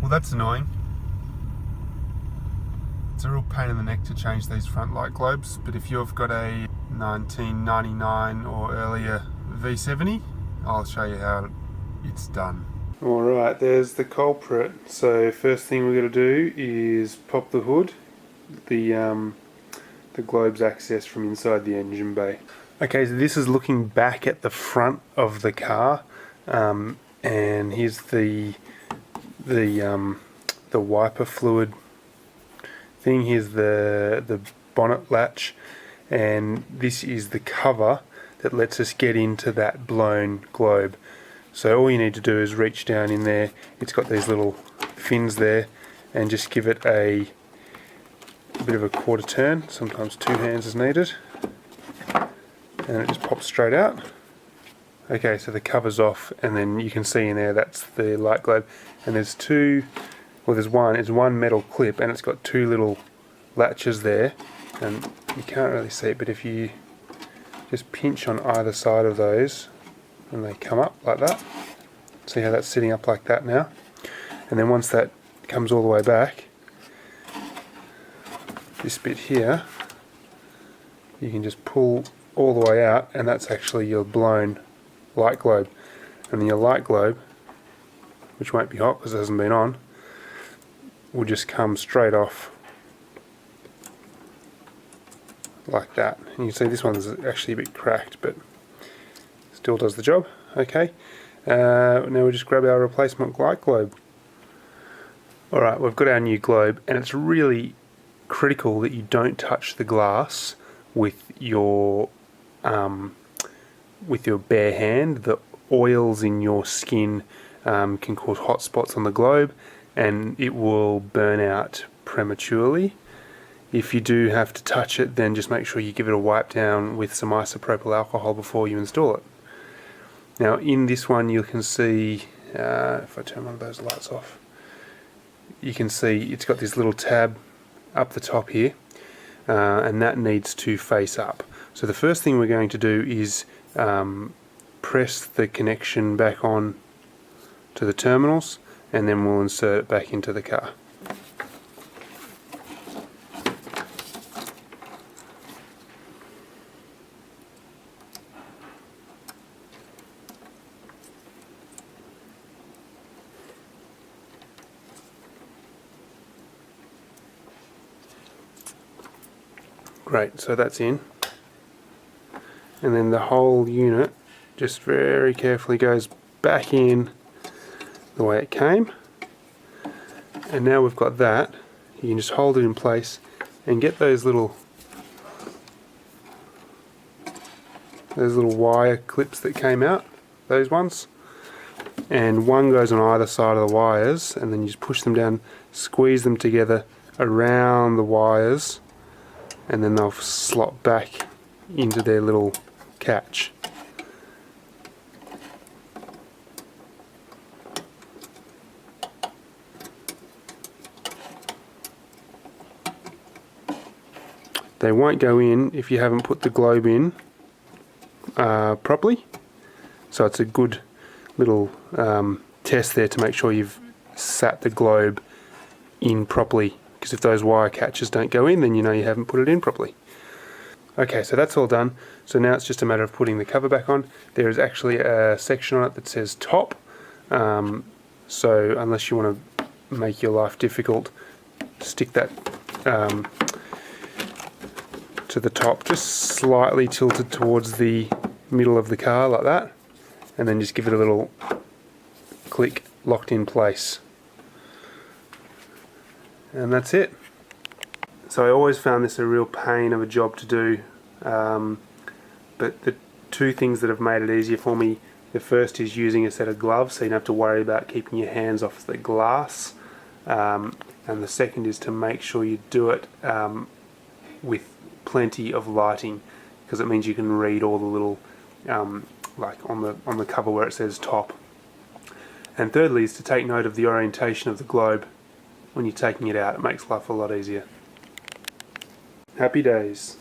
Well, that's annoying. It's a real pain in the neck to change these front light globes, but if you've got a 1999 or earlier V70, I'll show you how it's done. Alright, there's the culprit. So first thing we're going to do is pop the hood. The globe's accessed from inside the engine bay. Okay, so this is looking back at the front of the car, and here's the wiper fluid thing. Here's the bonnet latch, and this is the cover that lets us get into that blown globe. So all you need to do is reach down in there. It's got these little fins there, and just give it a bit of a quarter turn. Sometimes 2 hands is needed, and it just pops straight out. Okay, so the cover's off, and then you can see in there that's the light globe. And there's one metal clip, and it's got 2 little latches there, and you can't really see it, but if you just pinch on either side of those, and they come up like that. See how that's sitting up like that now? And then once that comes all the way back, this bit here, you can just pull all the way out, and that's actually your blown light globe. And then your light globe, which won't be hot because it hasn't been on, will just come straight off like that. And you can see this one's actually a bit cracked, but still does the job. Okay, now we just grab our replacement light globe. Alright, we've got our new globe, and it's really critical that you don't touch the glass with your bare hand. The oils in your skin can cause hot spots on the globe, and it will burn out prematurely. If you do have to touch it, then just make sure you give it a wipe down with some isopropyl alcohol before you install it. Now in this one you can see, if I turn one of those lights off, you can see it's got this little tab up the top here, and that needs to face up. So the first thing we're going to do is press the connection back on to the terminals, and then we'll insert it back into the car. Great, so that's in, and then the whole unit just very carefully goes back in the way it came. And now we've got that, you can just hold it in place and get those little wire clips that came out, those ones, and one goes on either side of the wires, and then you just push them down, squeeze them together around the wires, and then they'll slot back into their little catch. They won't go in if you haven't put the globe in properly, so it's a good little test there to make sure you've sat the globe in properly, because if those wire catches don't go in, then you know you haven't put it in properly. Okay, so that's all done. So now it's just a matter of putting the cover back on. There is actually a section on it that says top, so unless you want to make your life difficult, stick that to the top, just slightly tilted towards the middle of the car like that, and then just give it a little click, locked in place. And that's it. So I always found this a real pain of a job to do, but the 2 things that have made it easier for me, the first is using a set of gloves so you don't have to worry about keeping your hands off the glass, and the second is to make sure you do it with plenty of lighting, because it means you can read all the little like on the cover where it says top. And thirdly is to take note of the orientation of the globe when you're taking it out. It makes life a lot easier. Happy days.